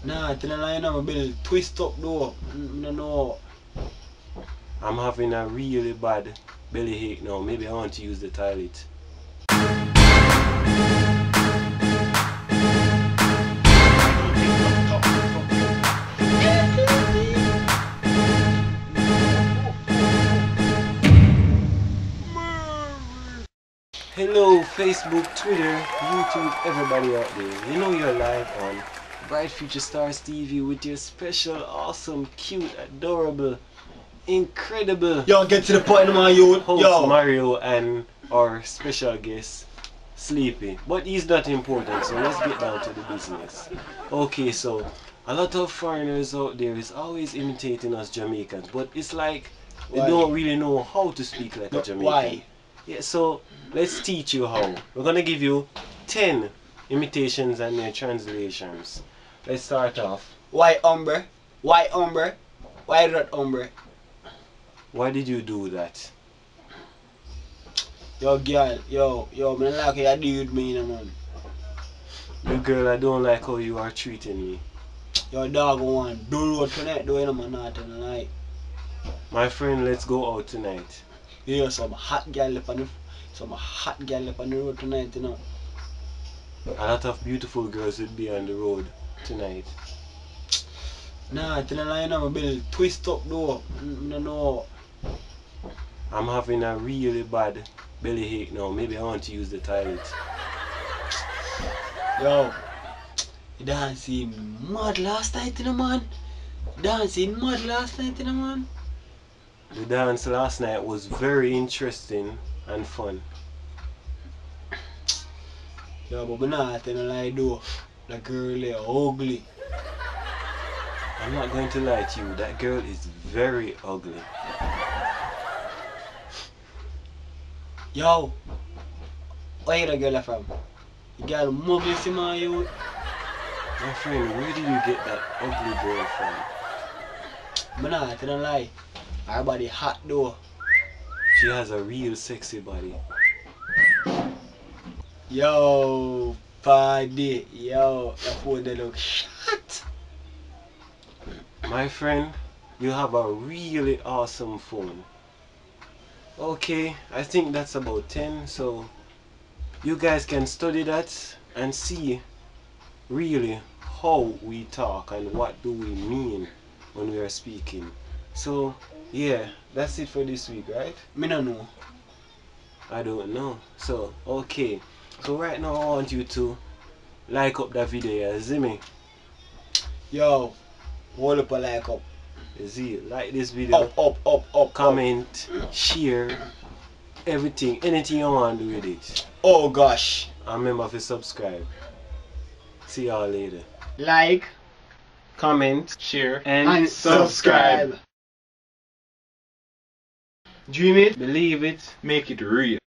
Nah, tell a lie now, my belly twist up though. No, no. I'm having a really bad belly ache now. Maybe I want to use the toilet. Hello Facebook, Twitter, YouTube, everybody out there. You know you're live on Bright Future Stars TV with your special, awesome, cute, adorable, incredible Yo, get to the point, man, you. host Yo. Mario and our special guest Sleepy. But he's not important, so let's get down to the business. Okay, so a lot of foreigners out there is always imitating us Jamaicans, but it's like they Why? don't really know how to speak like a Jamaican. Why? Yeah, so let's teach you how. We're gonna give you 10 imitations and their translations. Let's start off. Why umbre? Why umbre? Why that umbre? Why did you do that? Yo, girl, yo, man, like how you deal with me, you know, man. You girl, I don't like how you are treating me. Yo, dog one, do road tonight, do you know, man, not tonight. My friend, let's go out tonight. Yeah, some hot girl up on the road tonight, you know. A lot of beautiful girls will be on the road tonight. Nah, tell a lie now, my belly twist up though. No, no. I'm having a really bad belly ache now. Maybe I want to use the toilet. Yo, you dancing mad last night, you know, man. Dancing mad last night, you know, man. The dance last night was very interesting and fun. Yo, but me nah tell a lie though. The girl there ugly. I'm not going to lie to you, that girl is very ugly. Yo, where you the girl from? You girl mugly, see, man, you. My friend, where did you get that ugly girl from? Me nah tell a lie. Her body hot though. She has a real sexy body. Yo, paddy, yo, the phone they look shot. My friend, you have a really awesome phone. Okay, I think that's about 10, so you guys can study that and see really how we talk and what do we mean when we are speaking. So yeah, that's it for this week, right? Me no know. I don't know. So okay, so right now I want you to like up that video, you see me? Yo, hold up a like up. You see, like this video, Up. comment, share, everything, anything you want to do with it. Oh gosh. And remember to subscribe. See y'all later. Like Comment, share, and subscribe. Dream it, believe it, Make it real.